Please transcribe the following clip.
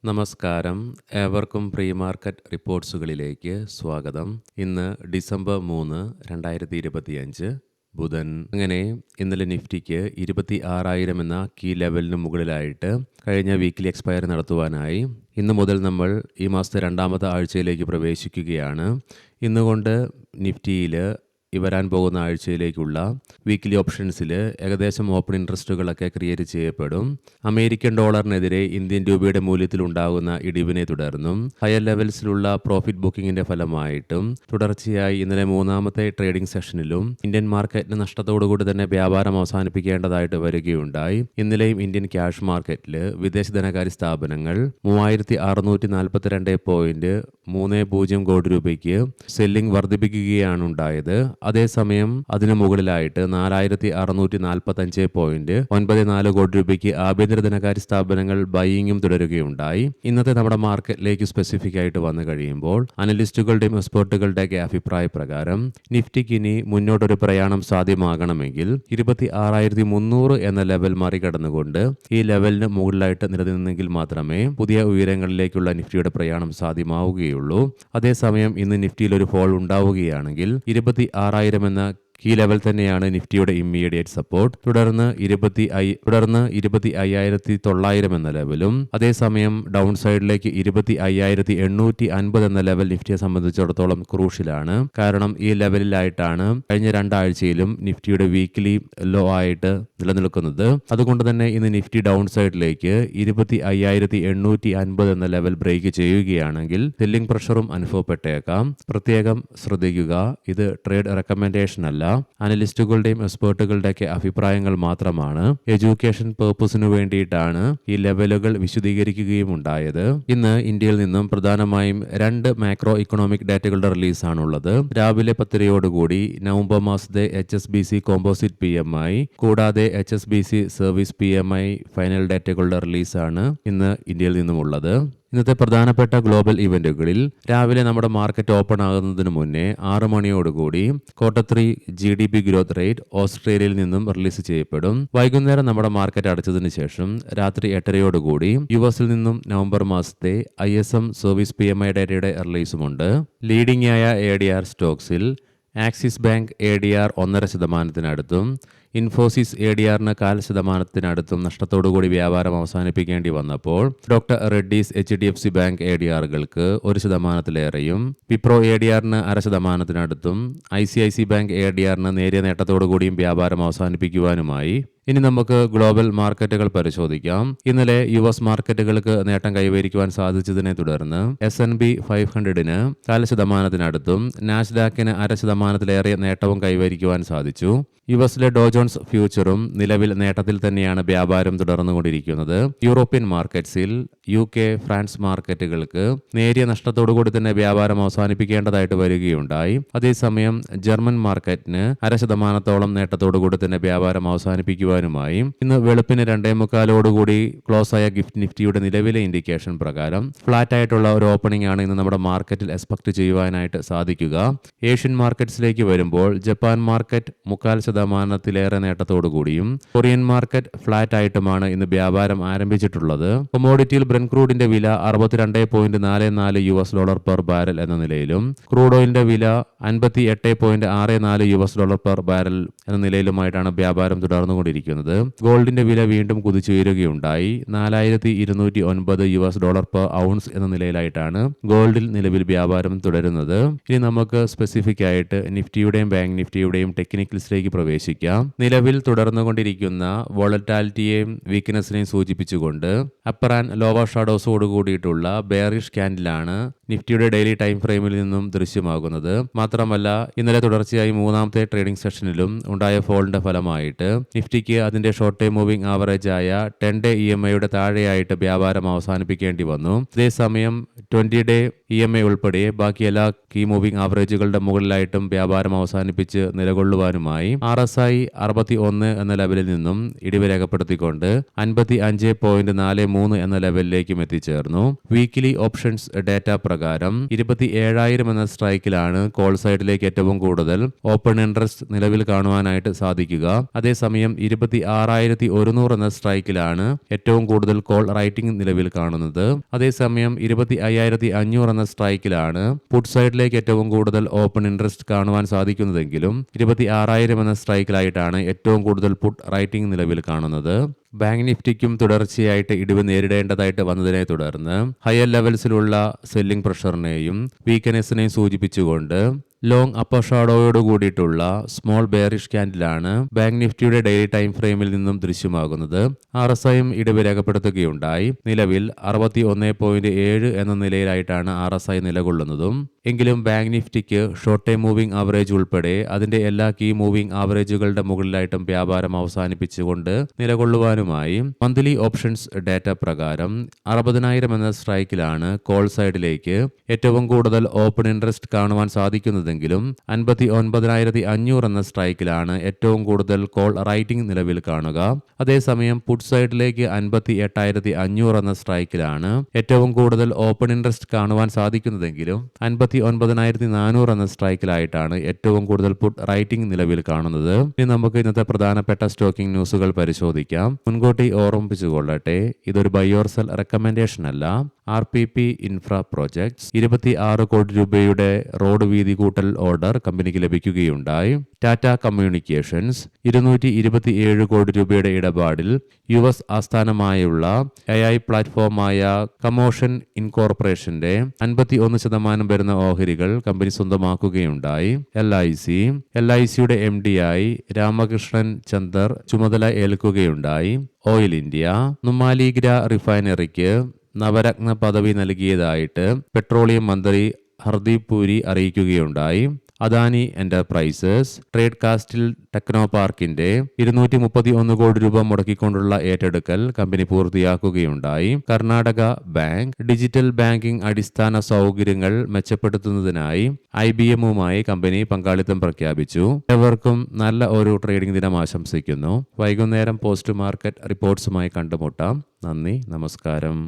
നമസ്കാരം. ഏവർക്കും pre market റിപ്പോർട്ട്സുകളിലേക്ക് സ്വാഗതം. ഇന്ന് ഡിസംബർ 3, 2025 ബുധൻ. അങ്ങനെ ഇന്നലെ നിഫ്റ്റിക്ക് 26,000 എന്ന കീ ലെവലിന് മുകളിലായിട്ട് കഴിഞ്ഞ വീക്കിലി എക്സ്പയറി നടത്തുവാനായി. ഇന്നു മുതൽ നമ്മൾ ഈ മാസത്തെ രണ്ടാമത്തെ ആഴ്ചയിലേക്ക് പ്രവേശിക്കുകയാണ്. ഇന്നുകൊണ്ട് നിഫ്റ്റിയിൽ വരാൻ പോകുന്ന ആഴ്ചയിലേക്കുള്ള വീക്കിലി ഓപ്ഷൻസിൽ ഏകദേശം ഓപ്പൺ ഇൻട്രസ്റ്റുകളൊക്കെ ക്രിയേറ്റ് ചെയ്യപ്പെടും. അമേരിക്കൻ ഡോളറിനെതിരെ ഇന്ത്യൻ രൂപയുടെ മൂല്യത്തിൽ ഉണ്ടാകുന്ന ഇടിവിനെ തുടർന്നും ഹയർ ലെവൽസിലുള്ള പ്രോഫിറ്റ് ബുക്കിങ്ങിന്റെ ഫലമായിട്ടും തുടർച്ചയായി ഇന്നലെ മൂന്നാമത്തെ ട്രേഡിംഗ് സെഷനിലും ഇന്ത്യൻ മാർക്കറ്റിന് നഷ്ടത്തോടുകൂടി തന്നെ വ്യാപാരം അവസാനിപ്പിക്കേണ്ടതായിട്ട് വരികയുണ്ടായി. ഇന്നലെയും ഇന്ത്യൻ ക്യാഷ് മാർക്കറ്റിൽ വിദേശ ധനകാര്യ സ്ഥാപനങ്ങൾ 3,642.30 കോടി രൂപയ്ക്ക് സെല്ലിംഗ് വർദ്ധിപ്പിക്കുകയാണ് ഉണ്ടായത്. അതേസമയം അതിനു മുകളിലായിട്ട് 4,645.94 കോടി രൂപയ്ക്ക് ആഭ്യന്തര ധനകാര്യ സ്ഥാപനങ്ങൾ ബൈയിങ്ങും തുടരുകയുണ്ടായി. ഇന്നത്തെ നമ്മുടെ മാർക്കറ്റിലേക്ക് സ്പെസിഫിക് ആയിട്ട് വന്നു കഴിയുമ്പോൾ അനലിസ്റ്റുകളുടെയും എക്സ്പേർട്ടുകളുടെയൊക്കെ അഭിപ്രായ പ്രകാരം നിഫ്റ്റിക്ക് ഇനി മുന്നോട്ടൊരു പ്രയാണം സാധ്യമാകണമെങ്കിൽ 26,300 എന്ന ലെവൽ മറികടന്നുകൊണ്ട് ഈ ലെവലിന് മുകളിലായിട്ട് നിലനിന്നെങ്കിൽ മാത്രമേ പുതിയ ഉയരങ്ങളിലേക്കുള്ള നിഫ്റ്റിയുടെ പ്രയാണം സാധ്യമാവുകയുള്ളൂ. അതേസമയം ഇന്ന് നിഫ്റ്റിയിൽ ഒരു ഫോൾ ഉണ്ടാവുകയാണെങ്കിൽ 26,000 എന്ന കീ ലെവൽ തന്നെയാണ് നിഫ്റ്റിയുടെ ഇമ്മീഡിയറ്റ് സപ്പോർട്ട്. തുടർന്ന് 25,900 എന്ന ലെവലും, അതേസമയം ഡൗൺ സൈഡിലേക്ക് 25,850 എന്ന ലെവൽ നിഫ്റ്റിയെ സംബന്ധിച്ചിടത്തോളം ക്രൂഷ്യലാണ്. കാരണം ഈ ലെവലിലായിട്ടാണ് കഴിഞ്ഞ രണ്ടാഴ്ചയിലും നിഫ്റ്റിയുടെ വീക്കിലി ലോ ആയിട്ട് നിലനിൽക്കുന്നത്. അതുകൊണ്ട് തന്നെ ഇന്ന് നിഫ്റ്റി ഡൗൺ സൈഡിലേക്ക് 25,850 എന്ന ലെവൽ ബ്രേക്ക് ചെയ്യുകയാണെങ്കിൽ സെല്ലിംഗ് പ്രഷറും അനുഭവപ്പെട്ടേക്കാം. പ്രത്യേകം ശ്രദ്ധിക്കുക, ഇത് ട്രേഡ് റെക്കമെൻഡേഷൻ അല്ല, അനലിസ്റ്റുകളുടെയും എക്സ്പേർട്ടുകളുടെയൊക്കെ അഭിപ്രായങ്ങൾ മാത്രമാണ്. എഡ്യൂക്കേഷൻ പേർപ്പസിനു വേണ്ടിയിട്ടാണ് ഈ ലെവലുകൾ വിശദീകരിക്കുകയും ഉണ്ടായത്. ഇന്ന് ഇന്ത്യയിൽ നിന്നും പ്രധാനമായും 2 മാക്രോ ഇക്കണോമിക് ഡാറ്റകളുടെ റിലീസാണുള്ളത്. രാവിലെ 10:00 നവംബർ മാസത്തെ HSBC കോമ്പോസിറ്റ് PMI കൂടാതെ HSBC സർവീസ് PMI ഫൈനൽ ഡാറ്റകളുടെ റിലീസാണ് ഇന്ന് ഇന്ത്യയിൽ നിന്നുമുള്ളത്. ഇന്നത്തെ പ്രധാനപ്പെട്ട ഗ്ലോബൽ ഇവന്റുകളിൽ രാവിലെ നമ്മുടെ മാർക്കറ്റ് ഓപ്പൺ ആകുന്നതിന് മുന്നേ 6 മണിയോടുകൂടി Q3 GDP ഗ്രോത്ത് റേറ്റ് ഓസ്ട്രേലിയയിൽ നിന്നും റിലീസ് ചെയ്യപ്പെടും. വൈകുന്നേരം നമ്മുടെ മാർക്കറ്റ് അടച്ചതിന് ശേഷം രാത്രി 8:30 US നിന്നും നവംബർ മാസത്തെ ISM സർവീസ് PMI ഡാറ്റയുടെ റിലീസുമുണ്ട്. ലീഡിംഗ് ആയ ADR സ്റ്റോക്സിൽ ആക്സിസ് ബാങ്ക് ADR 1.5%, ഇൻഫോസിസ് ADRന് 0.5% നഷ്ടത്തോടുകൂടി വ്യാപാരം അവസാനിപ്പിക്കേണ്ടി വന്നപ്പോൾ ഡോക്ടർ റെഡ്ഡീസ് HDFC ബാങ്ക് ADRകൾക്ക് 1%-ലേറെയും, വിപ്രോ ADRന് 0.5%, ICICI ബാങ്ക് ADRന് നേരിയ നേട്ടത്തോടുകൂടിയും വ്യാപാരം അവസാനിപ്പിക്കുവാനുമായി. ഇനി നമുക്ക് ഗ്ലോബൽ മാർക്കറ്റുകൾ പരിശോധിക്കാം. ഇന്നലെ US മാർക്കറ്റുകൾക്ക് നേട്ടം കൈവരിക്കുവാൻ സാധിച്ചതിനെ തുടർന്ന് S&P 500ന് 0.5%, നാസ്ഡാക്കിന് 0.5%-ലേറെ നേട്ടവും കൈവരിക്കുവാൻ സാധിച്ചു. യുഎസിലെ ഡോ ജോൺസ് ഫ്യൂച്ചറും നിലവിൽ നേട്ടത്തിൽ തന്നെയാണ് വ്യാപാരം തുടർന്നുകൊണ്ടിരിക്കുന്നത്. യൂറോപ്യൻ മാർക്കറ്റ്സിൽ UK, ഫ്രാൻസ് മാർക്കറ്റുകൾക്ക് നേരിയ നഷ്ടത്തോടുകൂടി തന്നെ വ്യാപാരം അവസാനിപ്പിക്കേണ്ടതായിട്ട് വരികയുണ്ടായി. അതേസമയം ജർമ്മൻ മാർക്കറ്റിന് 0.5%-ഓളം നേട്ടത്തോടുകൂടി തന്നെ വ്യാപാരം അവസാനിപ്പിക്കുവാനുമായി. ഇന്ന് വെളുപ്പിന് 2:45 ക്ലോസ് ആയ ഗിഫ്റ്റ് നിഫ്റ്റിയുടെ നിലവിലെ ഇൻഡിക്കേഷൻ പ്രകാരം ഫ്ലാറ്റ് ആയിട്ടുള്ള ഒരു ഓപ്പണിംഗ് ആണ് ഇന്ന് നമ്മുടെ മാർക്കറ്റിൽ എക്സ്പെക്ട് ചെയ്യുവാനായിട്ട് സാധിക്കുക. ഏഷ്യൻ മാർക്കറ്റ്സിലേക്ക് വരുമ്പോൾ ജപ്പാൻ മാർക്കറ്റ് 0.25%-ലേറെ നേട്ടത്തോടുകൂടിയും കൊറിയൻ മാർക്കറ്റ് ഫ്ലാറ്റ് ആയിട്ടുമാണ് ഇന്ന് വ്യാപാരം ആരംഭിച്ചിട്ടുള്ളത്. കൊമോഡിറ്റിയിൽ ബ്രെന്റ് ക്രൂഡിന്റെ വില $62.44 പെർ ബാരൽ എന്ന നിലയിലും ക്രൂഡ് ഓയിലിന്റെ വില $58.64 പെർ ബാരൽ എന്ന നിലയിലുമായിട്ടാണ് വ്യാപാരം തുടർന്നുകൊണ്ടിരിക്കുന്നത്. ഗോൾഡിന്റെ വില വീണ്ടും കുതിച്ചുയരുകയുണ്ടായി. $4,209 പെർ ഔൺസ് എന്ന നിലയിലായിട്ടാണ് ഗോൾഡിൽ നിലവിൽ വ്യാപാരം തുടരുന്നത്. ഇനി നമുക്ക് സ്പെസിഫിക് ആയിട്ട് നിഫ്റ്റിയുടെയും ബാങ്ക് നിഫ്റ്റിയുടെയും ടെക്നിക്കൽസിലേക്ക് പ്രവേശിക്കാം. നിലവിൽ തുടർന്നുകൊണ്ടിരിക്കുന്ന വോളറ്റാലിറ്റിയെയും വീക്ക്നെസ്സിനെയും സൂചിപ്പിച്ചുകൊണ്ട് അപ്പർ ആൻഡ് ലോവർ ഷാഡോസോട് കൂടിയിട്ടുള്ള ബെയറിഷ് ക്യാൻഡിലാണ് നിഫ്റ്റിയുടെ ഡെയിലി ടൈം ഫ്രെയിമിൽ നിന്നും ദൃശ്യമാകുന്നത്. മാത്രമല്ല ഇന്നലെ തുടർച്ചയായി മൂന്നാമത്തെ ട്രേഡിംഗ് സെഷനിലും ഉണ്ടായ ഫോളിന്റെ ഫലമായിട്ട് നിഫ്റ്റിക്ക് അതിന്റെ ഷോർട്ട് ടൈം മൂവിംഗ് ആവറേജ് ആയ 10-day EMIയുടെ താഴെയായിട്ട് വ്യാപാരം അവസാനിപ്പിക്കേണ്ടി വന്നു. അതേസമയം 20-day EMI ഉൾപ്പെടെ ബാക്കി എല്ലാ കീ മൂവിംഗ് ആവറേജുകളുടെ മുകളിലായിട്ടും വ്യാപാരം അവസാനിപ്പിച്ച് നിലകൊള്ളുവാനുമായി RSI 61 എന്ന ലെവലിൽ നിന്നും ഇടിവ് രേഖപ്പെടുത്തിക്കൊണ്ട് 55.43 എന്ന ലെവലിലേക്കും എത്തിച്ചേർന്നു. വീക്കിലി ഓപ്ഷൻസ് ഡാറ്റ പ്രകാരം 27,000 എന്ന സ്ട്രൈക്കിലാണ് കോൾ സൈഡിലേക്ക് ഏറ്റവും കൂടുതൽ ഓപ്പൺ ഇൻട്രസ്റ്റ് നിലവിൽ കാണുവാനായിട്ട് സാധിക്കുക. അതേസമയം 26,100 എന്ന സ്ട്രൈക്കിലാണ് ഏറ്റവും കൂടുതൽ കോൾ റൈറ്റിംഗ് നിലവിൽ കാണുന്നത്. അതേസമയം 25,500 എന്ന സ്ട്രൈക്കിലാണ് പുട്ട് സൈഡിലേക്ക് ഏറ്റവും കൂടുതൽ ഓപ്പൺ ഇൻട്രസ്റ്റ് കാണുവാൻ സാധിക്കുന്നതെങ്കിലും 26,000 എന്ന സ്ട്രൈക്കിലായിട്ടാണ് ഏറ്റവും കൂടുതൽ പുട്ട് റൈറ്റിംഗ് നിലവിൽ കാണുന്നത്. ബാങ്ക് നിഫ്റ്റിക്കും തുടർച്ചയായിട്ട് ഇടിവ് നേരിടേണ്ടതായിട്ട് വന്നതിനെ തുടർന്ന് ഹയർ ലെവൽസിലുള്ള സെല്ലിംഗ് പ്രഷറിനെയും വീക്ക്നെസ്സിനെയും സൂചിപ്പിച്ചുകൊണ്ട് ലോങ് അപ്പർ ഷാഡോയോട് കൂടിയിട്ടുള്ള സ്മോൾ ബെയറിഷ് ക്യാൻഡിലാണ് ബാങ്ക് നിഫ്റ്റിയുടെ ഡെയിലി ടൈം ഫ്രെയിമിൽ നിന്നും ദൃശ്യമാകുന്നത്. RSIയും ഇടിവ് രേഖപ്പെടുത്തുകയുണ്ടായി. നിലവിൽ 61.7 എന്ന നിലയിലായിട്ടാണ് RSI നിലകൊള്ളുന്നതും. എങ്കിലും ബാങ്ക് നിഫ്റ്റിക്ക് ഷോർട്ട് ടൈം മൂവിംഗ് ആവറേജ് ഉൾപ്പെടെ അതിന്റെ എല്ലാ കീ മൂവിംഗ് ആവറേജുകളുടെ മുകളിലായിട്ടും വ്യാപാരം അവസാനിപ്പിച്ചുകൊണ്ട് നിലകൊള്ളുവാനുമായി മന്ത്ലി ഓപ്ഷൻസ് ഡാറ്റ പ്രകാരം 60,000 എന്ന സ്ട്രൈക്കിലാണ് കോൾ സൈഡിലേക്ക് ഏറ്റവും കൂടുതൽ ഓപ്പൺ ഇൻട്രസ്റ്റ് കാണുവാൻ സാധിക്കുന്നതെങ്കിലും 59,500 എന്ന സ്ട്രൈക്കിലാണ് ഏറ്റവും കൂടുതൽ കോൾ റൈറ്റിംഗ് നിലവിൽ കാണുക. അതേസമയം പുട്ട് സൈഡിലേക്ക് 58,500 എന്ന സ്ട്രൈക്കിലാണ് ഏറ്റവും കൂടുതൽ ഓപ്പൺ ഇൻട്രസ്റ്റ് കാണുവാൻ സാധിക്കുന്നതെങ്കിലും 59,400 എന്ന സ്ട്രൈക്കിലായിട്ടാണ് ഏറ്റവും കൂടുതൽ പുട്ട് റൈറ്റിംഗ് നിലവിൽ കാണുന്നത്. ഇനി നമുക്ക് ഇന്നത്തെ പ്രധാനപ്പെട്ട സ്റ്റോക്കിംഗ് ന്യൂസുകൾ പരിശോധിക്കാം. മുൻകൂട്ടി ഓർമ്മിപ്പിച്ചുകൊള്ളട്ടെ, ഇതൊരു ബൈ ഓർ സെൽ റെക്കമെൻഡേഷൻ അല്ല. RPP ഇൻഫ്ര പ്രോജക്ട്സ് 26 കോടി രൂപയുടെ റോഡ് വീതി കൂട്ടൽ ഓർഡർ കമ്പനിക്ക് ലഭിക്കുകയുണ്ടായി. ടാറ്റ കമ്മ്യൂണിക്കേഷൻസ് 227 കോടി രൂപയുടെ ഇടപാടിൽ US ആസ്ഥാനമായുള്ള AI പ്ലാറ്റ്ഫോമായ കമോഷൻ ഇൻകോർപ്പറേഷന്റെ 51% വരുന്ന ഓഹരികൾ കമ്പനി സ്വന്തമാക്കുകയുണ്ടായി. LICയുടെ MD-ആയി രാമകൃഷ്ണൻ ചന്ദർ ചുമതല ഏൽക്കുകയുണ്ടായി. ഓയിൽ ഇന്ത്യ നുമാലിഗ്ര റിഫൈനറിക്ക് നവരത്ന പദവി നൽകിയതായിട്ട് പെട്രോളിയം മന്ത്രി ഹർദീപ് പുരി അറിയിക്കുകയുണ്ടായി. Adani enterprises trade castle techno പാർക്കിന്റെ 231 കോടി രൂപ മുടക്കിക്കൊണ്ടുള്ള ഏറ്റെടുക്കൽ കമ്പനി പൂർത്തിയാക്കുകയുണ്ടായി. കർണാടക ബാങ്ക് ഡിജിറ്റൽ ബാങ്കിംഗ് അടിസ്ഥാന സൗകര്യങ്ങൾ മെച്ചപ്പെടുത്തുന്നതിനായി IBMുമായി കമ്പനി പങ്കാളിത്തം പ്രഖ്യാപിച്ചു. ഏവർക്കും നല്ല ഒരു ട്രേഡിംഗ് ദിനം ആശംസിക്കുന്നു. വൈകുന്നേരം പോസ്റ്റ് മാർക്കറ്റ് റിപ്പോർട്ട്സുമായി കണ്ടുമുട്ടാം. നന്ദി, നമസ്കാരം.